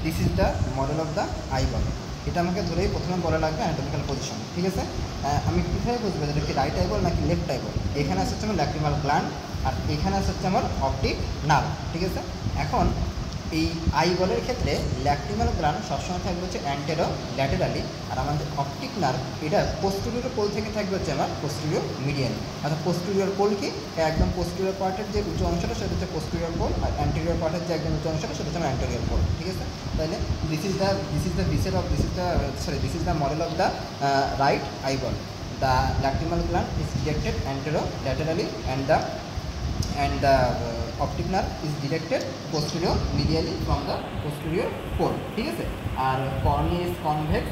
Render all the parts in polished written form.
This is the model of the eyeball. এটা আমাকে ধরেই প্রথমে বলা লাগবে অ্যানাটমিক্যাল পজিশন, ঠিক আছে। আমি কীভাবে বুঝবো যেটা কি রাইট আইবল নাকি লেফট আইবল? এখানে আসছে আমার ল্যাক্রিমাল গ্ল্যান্ড আর এখানে আসছে আমার অপটিক নার্ভ, ঠিক আছে। এখন এই আইবলের ক্ষেত্রে ল্যাক্রিমাল গ্ল্যান্ড সবসময় থাকবে হচ্ছে অ্যান্টেরো ল্যাটেরালি, আর আমাদের অপটিক নার্ভ এটা পোস্টেরিয়র পোল থেকে থাকবে হচ্ছে আমার পোস্টেরিয়র মিডিয়ালি। অর্থাৎ পোস্টেরিয়র পোল কি একদম পোস্টেরিয়র পার্টের যে উঁচু অংশটা সেটা হচ্ছে পোস্টেরিয়র পোল, আর অ্যান্টেরিয়র পার্টের যে একদম উঁচু অংশটা সেটা হচ্ছে আমার অ্যান্টেরিয়র পোল, ঠিক আছে। তাহলে this is the model of the right eyeball. The lacrimal gland is directed anterolaterally and the optic nerve is directed posterior medially from the posterior pole, ঠিক আছে। আর cornea is convex,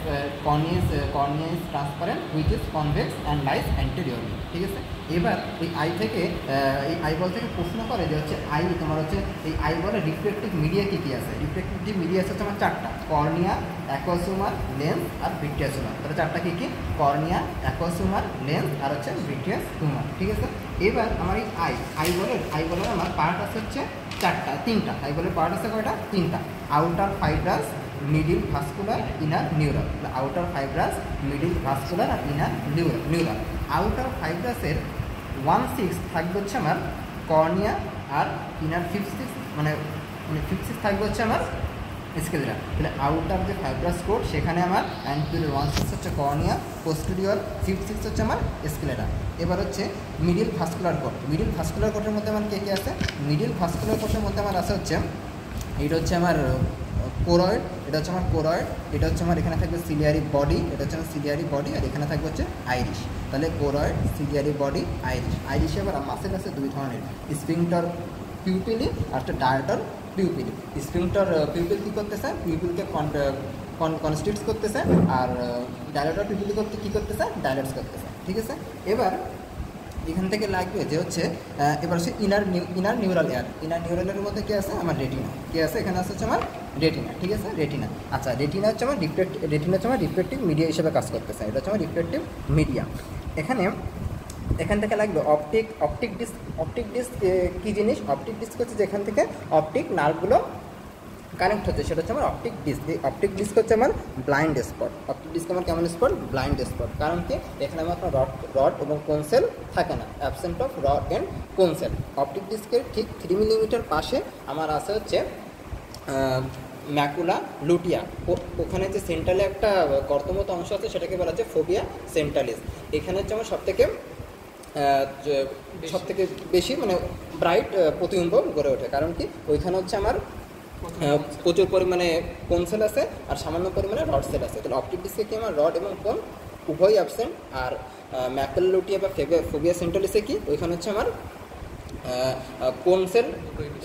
cornea is transparent which is convex and lies anteriorly, ঠিক আছে। এবার এই I থেকে এই eyeball থেকে প্রশ্ন করে যে হচ্ছে আই তোমার হচ্ছে এই আইবলের রিফ্লেকটিভ মিডিয়া কী কী আছে? রিফ্লেকটিভ মিডিয়া আছে আমার চারটা, কর্নিয়া, অ্যাকুয়াস হিউমার, লেন্স আর ভিট্রিয়াস হিউমার। তাহলে চারটা কী কী? কর্নিয়া, অ্যাকুয়াস হিউমার, লেন্স আর হচ্ছে ভিট্রিয়াস হিউমার, ঠিক আছে। এবার আমার এই আইবলের আমার পার্ট আছে হচ্ছে তিনটা। আইবলের পার্ট আছে কয়টা? তিনটা। Outer fibrous, middle vascular, inner neural. Outer fibrous, middle vascular আর ইনার নিউরাল। আউটার ফাইব্রাসের 1/6 থাকবে হচ্ছে আমার কর্নিয়া আর ইনার 5/6 মানে 5/6 থাকবে হচ্ছে আমার স্কেলেরা। তাহলে আউটার যে ফাইব্রাস কোড সেখানে আমার অ্যান্টেরিয়র 1/6 হচ্ছে কর্নিয়া, পোস্টেরিয়র 5/6 হচ্ছে আমার স্কেলেরা। এবার হচ্ছে middle vascular code. Middle vascular কোডের মধ্যে আমার কে আছে? মিডিল ভাস্কুলার কোডের মধ্যে আমার আছে হচ্ছে এটা হচ্ছে আমার কোরয়েড, এটা হচ্ছে আমার কোরয়েড, এটা হচ্ছে আমার এখানে থাকবে সিলিয়ারি বডি, এটা হচ্ছে আমার সিলিয়ারি বডি, আর এখানে থাকবে হচ্ছে আইরিশ। তাহলে কোরয়েড, সিলিয়ারি বডি, আইরিশ। আইরিশে আবার মাসেল আছে দুই ধরনের, স্ফিংক্টার পিউপিলি আর একটা ডায়াটর পিউপিল। স্ফিংক্টার পিউপিল কী করতেছে? পিউপিলকে কনস্ট্রিক্ট করতেছে, আর ডায়াটর পিউপিল করতে কী করতেছে? ডাইলেটস করতেছে, ঠিক আছে। এবার এখান থেকে লাগবে যে হচ্ছে এবার হচ্ছে ইনার নিউরাল এয়ার। ইনার নিউরালের মধ্যে কী আছে? আমার রেটিনা। কী আছে? এখানে আছে হচ্ছে আমার রেটিনা, ঠিক আছে। রেটিনা, আচ্ছা রেটিনা হচ্ছে আমার রিফ্লেকটিভ মিডিয়া হিসেবে কাজ করতেছে। এটা হচ্ছে আমার রিফ্লেকটিভ মিডিয়া। এখান থেকে লাগবে অপটিক ডিস্ক কী জিনিস? অপটিক ডিস্ক হচ্ছে যেখান থেকে অপটিক নার্ভগুলো কানেক্ট হচ্ছে সেটা হচ্ছে আমার অপটিক ডিস্ক। অপটিক ডিস্ক হচ্ছে আমার ব্লাইন্ড স্পট। অপটিক ডিস্ক আমার কেমন স্পট? Blind spot. কারণ কি? এখানে আমার কোনো রড এবং কোন সেল থাকে না, অ্যাবসেন্ট অফ রড অ্যান্ড কোন সেল। অপটিক ডিস্কের ঠিক 3 মিলিমিটার পাশে আমার আছে হচ্ছে ম্যাকুলা লুটিয়া। ওখানে যে সেন্ট্রালে একটা কর্তমত অংশ আছে সেটাকে বলা হচ্ছে ফোবিয়া সেন্ট্রালিস। এখানে হচ্ছে আমার সবথেকে বেশি মানে ব্রাইট প্রতিবিম্ব গড়ে ওঠে। কারণ কি? ওইখানে হচ্ছে আমার প্রচুর পরিমাণে কোন সেল আছে আর সামান্য পরিমাণে রড সেল আছে। তাহলে অপটিক ডিস্কে কি আমার রড এবং কোন উভয়ই অ্যাবসেন্ট। আর ম্যাকুলা লুটিয়া বা ফোবিয়া সেন্ট্রালিসে কি? ওইখানে হচ্ছে আমার কোন সেল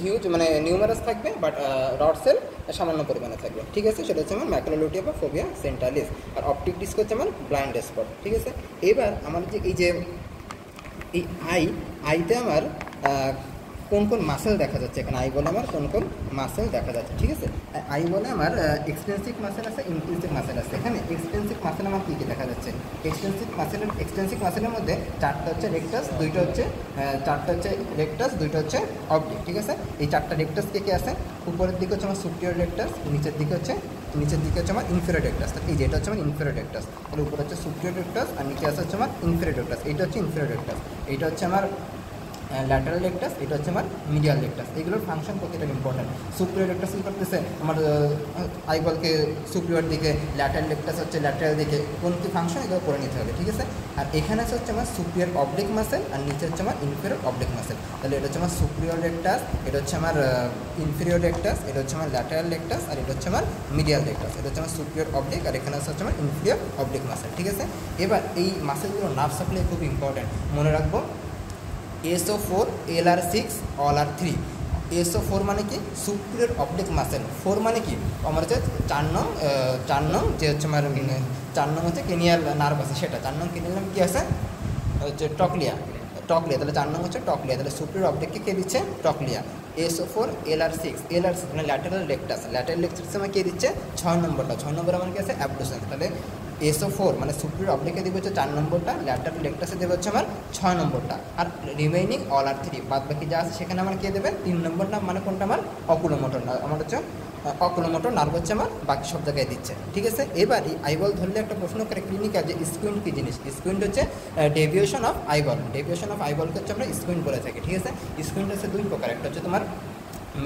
হিউজ মানে নিউমারাস থাকবে, বাট রড সেল সামান্য পরিমাণে থাকবে, ঠিক আছে। সেটা হচ্ছে আমার ম্যাকুলা লুটিয়া বা ফোবিয়া সেন্ট্রালিস। আর অপটিক ডিস্ক হচ্ছে আমার ব্লাইন্ড স্পট, ঠিক আছে। এবার আমার যে এই আইতে আমার কোন কোন মাসেল দেখা যাচ্ছে? এখানে আই বলে আমার কোন কোন মাসেল দেখা যাচ্ছে, ঠিক আছে। আই বলে আমার এক্সটেন্সিভ মাসেল আছে, ইনক্লুসিভ মাসেল আছে। এখানে এক্সটেন্সিভ মাসেল আমার কী কী দেখা যাচ্ছে? এক্সটেন্সিভ মাসেলের মধ্যে চারটা হচ্ছে রেক্টাস, দুইটা হচ্ছে দুইটা হচ্ছে অবলিক, ঠিক আছে। এই চারটা রেক্টাস কে আছে? উপরের দিকে হচ্ছে আমার সুপিরিয়র রেক্টাস, নিচের দিকে হচ্ছে আমার ইনফেরিয়র রেক্টাস। এই যেটা হচ্ছে আমার ইনফেরিয়র রেক্টাস, তাহলে উপরে হচ্ছে সুপিরিয়র রেক্টাস আর নিচে আছে হচ্ছে আমার ইনফেরিয়র রেক্টাস। এইটা হচ্ছে ইনফেরিয়র রেক্টাস, এইটা হচ্ছে আমার ল্যাটারাল রেক্টাস, এটা হচ্ছে আমার মিডিয়াল রেক্টাস। এগুলোর ফাংশন প্রতিটা ইম্পর্টেন্ট। সুপিরিয়র রেক্টাস কী করতেছে? আমার আইবলকে সুপিরিয়র দিকে, ল্যাটারাল রেক্টাস হচ্ছে ল্যাটারাল দিকে, কোন কী ফাংশন এগুলো করে নিতে হবে, ঠিক আছে। আর এখানে হচ্ছে আমার সুপিরিয়র অবলিক মাসেল আর নিচে হচ্ছে আমার ইনফেরিয়র অবলিক মাসেল। তাহলে এটা হচ্ছে আমার সুপিরিয়র রেক্টাস, এটা হচ্ছে আমার ইনফেরিয়র রেক্টাস, এটা হচ্ছে আমার ল্যাটারাল রেক্টাস আর এটা হচ্ছে আমার মিডিয়াল রেক্টাস। এটা হচ্ছে আমার সুপিরিয়র অবলিক আর এখানে হচ্ছে আমার ইনফেরিয়র অবলিক মাসেল, ঠিক আছে। এবার এই মাসেলগুলো নার্ভ সাপ্লাই খুব ইম্পর্টেন্ট, মনে রাখবো। SO4 LR6 অল আর 3। SO4 মানে কি? Superior oblique muscle. 4 মানে কি? আমার হচ্ছে 4 নং যে হচ্ছে আমার 4 নং হচ্ছে কেনিয়াল নার্ভ আছে সেটা। 4 নং কেনিয়াল নার্ভ কী আছে? হচ্ছে টকলিয়া। তাহলে 4 নং হচ্ছে টকলিয়া। তাহলে সুপিরিয়র অবলিককে কে দিচ্ছে? টকলিয়া। SO4 LR6 মানে ল্যাটারাল রেক্টাস। ল্যাটারাল রেক্টাস আমার কে দিচ্ছে? 6 নম্বরটা। 6 নম্বর আমার কি আছে? অ্যাবডুসেন্স। তাহলে SO4 মানে সুপিরিয়র অবলিকে দেবে হচ্ছে 4 নম্বরটা, ল্যাটারাল রেকটাসে দেবে হচ্ছে আমার 6 নম্বরটা, আর রিমেইনিং অল আর 3, বাদ বাকি যা আছে সেখানে আমার কে দেবে 3 নম্বর নাম, মানে কোনটা আমার অকুলোমোটর, আমার হচ্ছে অকুলোমোটর নার্ভ হচ্ছে আমার বাকি সব জায়গায় দিচ্ছে। ঠিক আছে, এবারই আইবল ধরলে একটা প্রশ্ন করে ক্লিনিক্যাল যে স্কুইন্ট কী জিনিস। স্কুইন্ট হচ্ছে deviation of eyeball, deviation of আইবলকে হচ্ছে আমরা স্কুইন্ট বলে থাকি। ঠিক আছে, স্কুইন্ট হচ্ছে দুই প্রকার, একটা হচ্ছে তোমার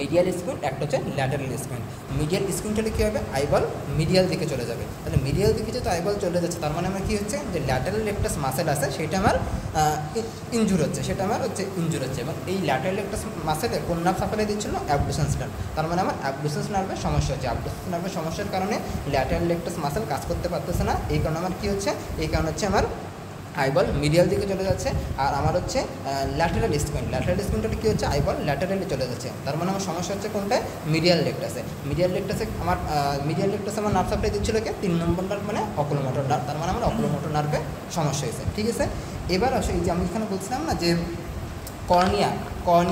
মিডিয়াল স্কুইন্ট, একটা হচ্ছে ল্যাটারাল স্কুইন্ট। মিডিয়াল স্কুইন্ট হলে কী হবে, আইবল মিডিয়াল দিকে চলে যাবে, তাহলে মিডিয়াল দিকে যেহেতু আইবল চলে যাচ্ছে তার মানে আমার কী হচ্ছে যে ল্যাটারাল রেকটাস মাসেল আছে সেটা আমার ইনজুর হচ্ছে, সেটা আমার হচ্ছে ইনজুর হচ্ছে, এবং এই ল্যাটারাল রেকটাস মাসেলে কোন নার্ভ সাপ্লাই দিচ্ছিল, অ্যাবডুসেন্স নার্ভ, তার মানে আমার অ্যাবডুসেন্স নার্ভের সমস্যা হচ্ছে। অ্যাবডুসেন্স নার্ভের সমস্যার কারণে ল্যাটারাল রেকটাস মাসেল কাজ করতে পারতেছে না, এই কারণে আমার কী হচ্ছে, এই কারণে হচ্ছে আমার আইবল মিডিয়াল দিকে চলে যাচ্ছে। আর আমার হচ্ছে ল্যাটারাল স্কুইন্ট, ল্যাটারাল স্কুইন্টটা কী হচ্ছে, আইবল ল্যাটারালি চলে যাচ্ছে, তার মানে আমার সমস্যা হচ্ছে কোনটায়, মিডিয়াল রেকটাসে। মিডিয়াল রেকটাসে আমার নার্ভ সাপ্লাই দিচ্ছিল কি 3 নম্বর নার্ভ মানে অকুলোমোটর নার্ভ, তার মানে আমার অকুলোমোটর নার্ভে সমস্যা হয়েছে। ঠিক আছে, এবার আসে এই যে আমি এখানে বলছিলাম না যে কর্নিয়া,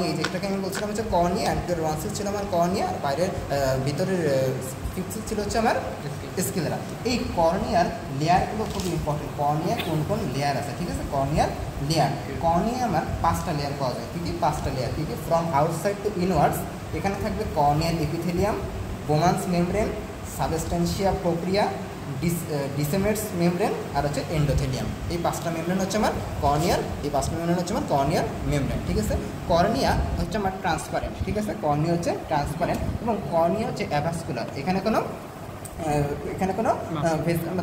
এই যেটাকে আমি বলছিলাম হচ্ছে কর্নিয়া, অ্যান্ড ওয়ান্সিল ছিল আমার কর্নিয়া, আর বাইরের ভিতরের ফিক্সিল ছিল হচ্ছে আমার স্কেলেরা। এই কর্নিয়ার লেয়ারগুলো খুব ইম্পর্টেন্ট, কর্নিয়ার কোন কোন লেয়ার আছে। ঠিক আছে, কর্নিয়ার লেয়ার, কর্নিয়া আমার 5টা লেয়ার পাওয়া যায়। কী কী 5টা লেয়ার, কী কী, ফ্রম আউটসাইড টু ইনওয়ার্ডস এখানে থাকবে corneal epithelium, Bowman's membrane, substantia propria, Descemet's membrane, আর হচ্ছে এন্ডোথেলিয়াম। এই 5টা মেমব্রেন হচ্ছে আমার কর্নিয়ার, এই 5টা মেমব্রেন হচ্ছে আমার কর্নিয়ার মেমব্রেন। ঠিক আছে, কর্নিয়া হচ্ছে আমার ট্রান্সপারেন্ট। ঠিক আছে, কর্নিয়া হচ্ছে ট্রান্সপারেন্ট এবং কর্নিয়া হচ্ছে অ্যাভাস্কুলার, এখানে কোনো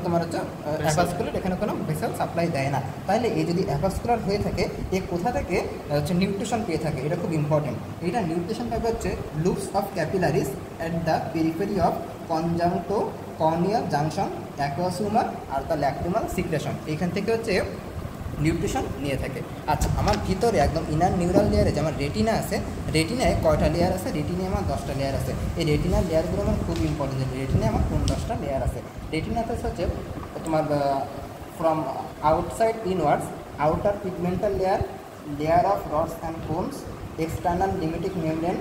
তোমার হচ্ছে অ্যাভাস্কুলার, এখানে কোনো ভেসেল সাপ্লাই দেয় না। তাহলে এই যদি অ্যাভাস্কুলার হয়ে থাকে এ কোথা থেকে হচ্ছে নিউট্রিশন পেয়ে থাকে, এটা খুব ইম্পর্টেন্ট। এটা নিউট্রিশন পাবে হচ্ছে loops of capillaries at the periphery of conjuncto corneal junction, aqueous humour আর দ্য ল্যাক্রিমাল সিক্রেশন, এইখান থেকে হচ্ছে নিউট্রিশন নিয়ে থাকে। আচ্ছা, আমার ভিতরে একদম ইনার নিউরাল লেয়ারে যে আমার রেটিনা আছে, রেটিনায় কয়টা লেয়ার আছে, রেটিনায় আমার 10টা লেয়ার আছে। এই রেটিনার লেয়ারগুলো আমার খুব ইম্পর্টেন্ট, রেটিনায় আমার কোন 10টা লেয়ার আছে। রেটিনাতে হচ্ছে তোমার from outside inwards, outer pigmental layer, layer of rods and cones, external limiting membrane,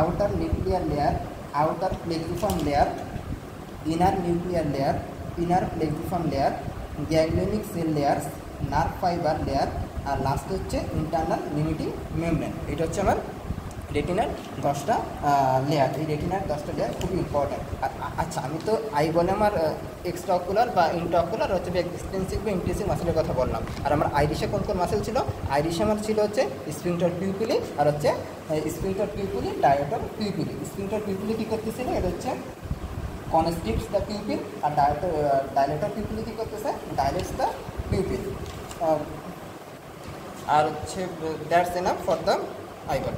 outer nuclear layer, outer plexiform layer, inner nuclear layer, inner plexiform layer, ganglionic cell layers, nerve fibre layer, আর last হচ্ছে internal limiting membrane. এটা হচ্ছে আমার রেটিনার 10টা layer. এই রেটিনার 10টা layer খুবই important. আচ্ছা, আমি তো বলে আমার এক্সট্রা অকুলার বা ইন্ট্রাঅকুলার হচ্ছে এক্সটেন্সিভ বা ইমপ্লিসিভ মাসেলের কথা বললাম। আর আমার আইরিশে কোন কোন মাসেল ছিল, আইরিশে আমার ছিল হচ্ছে স্ফিংক্টার পিউপিলি, আর হচ্ছে স্ফিংক্টার পিউপিলি, ডায়াটর পিউপিলি। স্ফিংক্টার পিউপিলি কী করতেছিল, এটা হচ্ছে কনস্ট্রিক্টস দ্য পিউপিল, আর ডাইলেটর পিউপিলি কী করতেছে, ডাইলেটস দ্য পিউপিল। আর হচ্ছে that's enough for the eyeball.